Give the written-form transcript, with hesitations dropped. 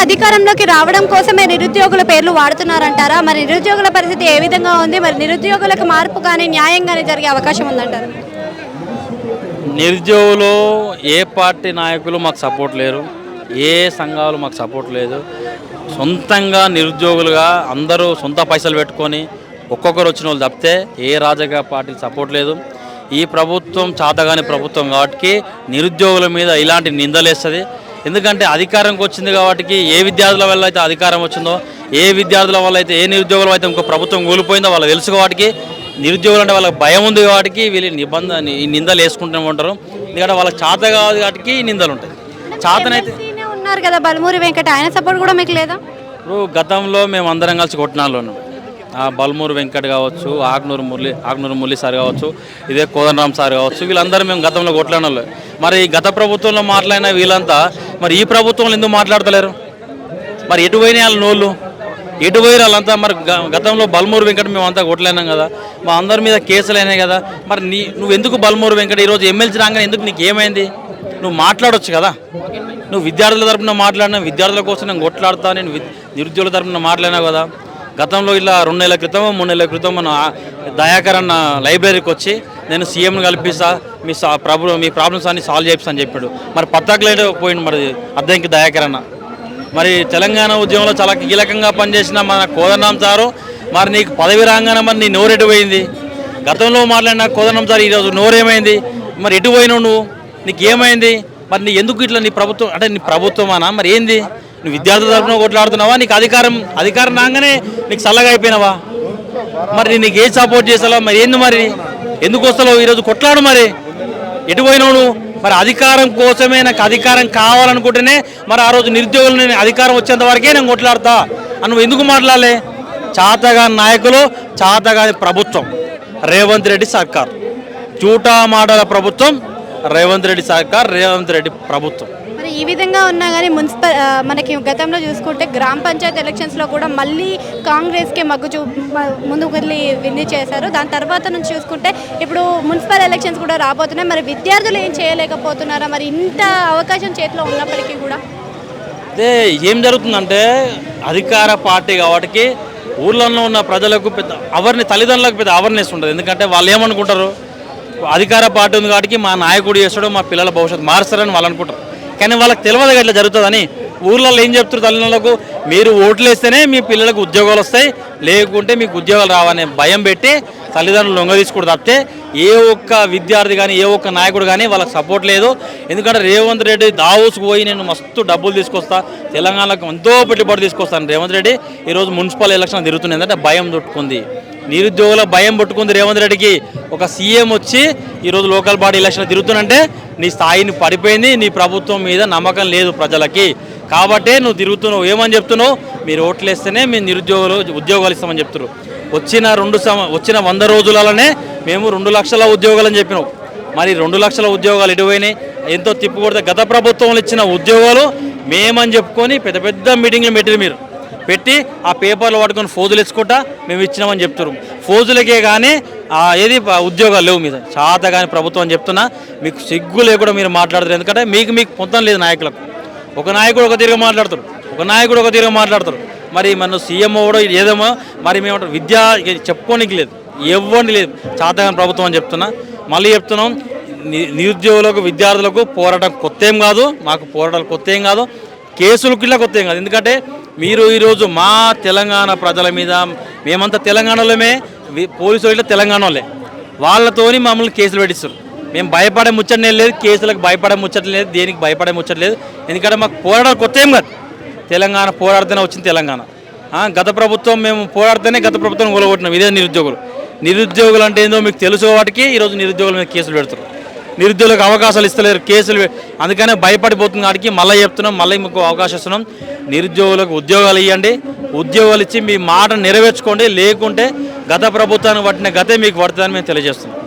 అధికారంలోకి రావడం కోసమే నిరుద్యోగుల పేర్లు వాడుతున్నారంటారా? మరి నిరుద్యోగుల పరిస్థితి ఏ విధంగా ఉంది? మరి నిరుద్యోగులకు మార్పు కానీ న్యాయం కానీ జరిగే అవకాశం ఉందంటారు? నిరుద్యోగులు ఏ పార్టీ నాయకులు మాకు సపోర్ట్ లేరు, ఏ సంఘాలు మాకు సపోర్ట్ లేదు. సొంతంగా నిరుద్యోగులుగా అందరూ సొంత పైసలు పెట్టుకొని ఒక్కొక్కరు వచ్చిన వాళ్ళు తప్పితే ఏ రాజకీయ పార్టీకి సపోర్ట్ లేదు. ఈ ప్రభుత్వం చాతగాని ప్రభుత్వం కాబట్టి నిరుద్యోగుల మీద ఇలాంటి నిందలేస్తుంది. ఎందుకంటే అధికారంకి వచ్చింది కాబట్టి ఏ విద్యార్థుల వల్ల అయితే అధికారం వచ్చిందో, ఏ విద్యార్థుల వల్ల అయితే ఏ నిరుద్యోగుల అయితే ఇంకో ప్రభుత్వం కూలిపోయిందో వాళ్ళు తెలుసు కాబట్టి, నిరుద్యోగులు అంటే వాళ్ళకి భయం ఉంది కాబట్టి వీళ్ళు ఈ నిందలు వేసుకుంటూ ఉంటారు. ఎందుకంటే వాళ్ళకి చాత కాదు కాబట్టి నిందలు ఉంటాయి. చాతనైతే ఉన్నారు కదా బల్మూరి వెంకట, ఆయన సపోర్ట్ కూడా మీకు లేదా? ఇప్పుడు గతంలో మేము అందరం కలిసి కొట్టినాళ్ళు ఉన్నాం. బల్మూరు వెంకట్ కావచ్చు, ఆగ్నూరు మురళి సార్ కావచ్చు, ఇదే కోదండరామ్ సార్ కావచ్చు, వీళ్ళందరూ మేము గతంలో కొట్లాడిన వాళ్ళు. మరి గత ప్రభుత్వంలో మాట్లాడిన వీళ్ళంతా మరి ఈ ప్రభుత్వంలో ఎందుకు మాట్లాడతలేరు? మరి ఎటు పోయిన వాళ్ళ నోళ్ళు ఎటు పోయి వాళ్ళంతా? మరి గతంలో బల్మూరు వెంకట మేము అంతా కొట్టలేనాం కదా, మా అందరి మీద కేసులు అయినాయి కదా. మరి నువ్వు ఎందుకు బల్మూరు వెంకట ఈరోజు ఎమ్మెల్సీ రాగానే ఎందుకు నీకు ఏమైంది? నువ్వు మాట్లాడవచ్చు కదా. నువ్వు విద్యార్థుల తరపున మాట్లాడినా, విద్యార్థుల కోసం నేను కొట్లాడుతా, నేను నిరుద్యోగుల తరపున మాట్లాడినావు కదా. గతంలో ఇలా 2 నెలల క్రితం 3 నెలల క్రితం మన దయాకర్ అన్న లైబ్రరీకి వచ్చి నేను సీఎంను కల్పిస్తా, మీ ప్రాబ్లమ్స్ అన్ని సాల్వ్ చేపిస్తా అని చెప్పాడు. మరి పత్తాకులేట్ పోయింది మరి అద్దంకి దయాకర్ అన్న. మరి తెలంగాణ ఉద్యమంలో చాలా కీలకంగా పనిచేసిన మన కోదండరామ్ సారు మరి నీకు పదవి రాగానే మరి నీ నోరెటు పోయింది? గతంలో మాట్లాడిన కోదండరామ్ సార్ ఈరోజు నోరేమైంది? మరి ఎటు పోయినావు నువ్వు? నీకు ఏమైంది? మరి నీ ఎందుకు ఇట్లా నీ ప్రభుత్వం అంటే నీ ప్రభుత్వమానా మరి ఏంది? నువ్వు విద్యార్థుల తరఫున కొట్లాడుతున్నావా? నీకు అధికారం రాగానే నీకు చల్లగా అయిపోయినావా? మరి నీకు ఏం సపోర్ట్ చేస్తావా? మరి ఏంది? మరి ఎందుకు వస్తావు ఈరోజు? కొట్లాడు. మరి ఎటు పోయినావు నువ్వు? మరి అధికారం కోసమే, నాకు అధికారం కావాలనుకుంటేనే మరి ఆ రోజు నిరుద్యోగులు నేను అధికారం వచ్చేంత వరకే నేను కొట్లాడతా అని నువ్వు ఎందుకు మాట్లాడలే? చాతగాని నాయకులు, చాతగాని ప్రభుత్వం, రేవంత్ రెడ్డి సర్కార్, చూటా మాటల ప్రభుత్వం, రేవంత్ రెడ్డి సర్కార్, రేవంత్ రెడ్డి ప్రభుత్వం. మరి ఈ విధంగా ఉన్నా కానీ మనకి గతంలో చూసుకుంటే గ్రామ పంచాయతీ ఎలక్షన్స్లో కూడా మళ్ళీ కాంగ్రెస్కే ముందుకు వెళ్ళి విన్ చేశారు. దాని తర్వాత నుంచి చూసుకుంటే ఇప్పుడు మున్సిపల్ ఎలక్షన్స్ కూడా రాబోతున్నాయి. మరి విద్యార్థులు ఏం చేయలేకపోతున్నారా? మరి ఇంత అవకాశం చేతిలో ఉన్నప్పటికీ కూడా అదే ఏం జరుగుతుందంటే అధికార పార్టీ కాబట్టి ఊళ్ళల్లో ఉన్న ప్రజలకు తల్లిదండ్రులకు పెద్ద అవేర్నెస్ ఉంటుంది. ఎందుకంటే వాళ్ళు ఏమనుకుంటారు, అధికార పార్టీ ఉంది కాబట్టి మా నాయకుడు చేస్తాడు, మా పిల్లల భవిష్యత్తు మారుస్తారని వాళ్ళు అనుకుంటారు. కానీ వాళ్ళకి తెలియదు ఇట్లా జరుగుతుందని. ఊర్లలో ఏం చెప్తారు తల్లిదండ్రులకు? మీరు ఓట్లు వేస్తేనే మీ పిల్లలకు ఉద్యోగాలు వస్తాయి, లేకుంటే మీకు ఉద్యోగాలు రావనే భయం పెట్టి తల్లిదండ్రులు లొంగ తీసుకుంటూ తప్పితే ఏ ఒక్క విద్యార్థి కానీ ఏ ఒక్క నాయకుడు కానీ వాళ్ళకి సపోర్ట్ లేదు. ఎందుకంటే రేవంత్ రెడ్డి దావోస్కు పోయి నేను మస్తు డబ్బులు తీసుకొస్తా, తెలంగాణకు ఎంతో పెట్టుబడి తీసుకొస్తాను రేవంత్ రెడ్డి. ఈరోజు మున్సిపల్ ఎలక్షన్ తిరుగుతుంది ఏంటంటే భయం చుట్టుకుంది, నిరుద్యోగుల భయం పట్టుకుంది రేవంత్ రెడ్డికి. ఒక సీఎం వచ్చి ఈరోజు లోకల్ బాడీ ఎలక్షన్ తిరుగుతున్నంటే నీ స్థాయిని పడిపోయింది, నీ ప్రభుత్వం మీద నమ్మకం లేదు ప్రజలకి. కాబట్టే నువ్వు తిరుగుతున్నావు. ఏమని చెప్తున్నావు? మీరు ఓట్లు వేస్తేనే మీ ఉద్యోగాలు ఇస్తామని చెప్తున్నారు. వచ్చిన 100 రోజులలోనే మేము 2 లక్షల ఉద్యోగాలు అని చెప్పినావు. మరి 2 లక్షల ఉద్యోగాలు ఎటువైనాయి? ఎంతో తిప్పుకొడితే గత ప్రభుత్వంలో ఇచ్చిన ఉద్యోగాలు మేమని చెప్పుకొని పెద్ద పెద్ద మీటింగ్లు పెట్టిరు. మీరు పెట్టి ఆ పేపర్లు పట్టుకొని ఫోజులు ఇచ్చుకుంటా మేము ఇచ్చినామని చెప్తున్నారు. ఫోజులకే కానీ ఏది ఉద్యోగాలు లేవు. మీద చాత కానీ ప్రభుత్వం అని చెప్తున్నా. మీకు సిగ్గు లేకుండా మీరు మాట్లాడతారు. ఎందుకంటే మీకు పొంతం లేదు నాయకులకు. ఒక నాయకుడు ఒక తీరుగా మాట్లాడతారు, ఒక నాయకుడు ఒక తీరుగా మాట్లాడతారు. మరి మన సీఎం కూడా ఏదేమో మరి మేమంటారు విద్య చెప్పుకోనికి లేదు, ఇవ్వండి లేదు. చాతగాని ప్రభుత్వం అని చెప్తున్నా. మళ్ళీ చెప్తున్నాం, నిరుద్యోగులకు విద్యార్థులకు పోరాటం కొత్త ఏం కాదు, మాకు పోరాటాలు కొత్త ఏం కాదు, కేసులకు ఇలా కొత్త ఏం కాదు. ఎందుకంటే మీరు ఈరోజు మా తెలంగాణ ప్రజల మీద మేమంతా తెలంగాణలోనే, పోలీసులు ఇట్లా తెలంగాణలో వాళ్ళతోని మమ్మల్ని కేసులు పెట్టిస్తారు. మేము భయపడే ముచ్చటనే లేదు, కేసులకు భయపడే ముచ్చట లేదు, దేనికి భయపడే ముచ్చట లేదు. ఎందుకంటే మాకు పోరాటాలు కొత్త ఏం కాదు. తెలంగాణ పోరాడితేనే వచ్చింది తెలంగాణ. గత ప్రభుత్వం మేము పోరాడితేనే గత ప్రభుత్వం కూలగొట్టినాం. ఇదే నిరుద్యోగులు అంటే ఏందో మీకు తెలుసు వాటికి ఈరోజు నిరుద్యోగుల మీద కేసులు పెడతారు. నిరుద్యోగులకు అవకాశాలు ఇస్తలేరు, కేసులు. అందుకనే భయపడిపోతుంది వాటికి. మళ్ళీ చెప్తున్నాం, మళ్ళీ మీకు అవకాశం ఇస్తున్నాం. నిరుద్యోగులకు ఉద్యోగాలు ఇవ్వండి, ఉద్యోగాలు ఇచ్చి మీ మాట నెరవేర్చుకోండి. లేకుంటే గత ప్రభుత్వానికి పట్టిన గతే మీకు పడుతుందని మేము తెలియజేస్తున్నాం.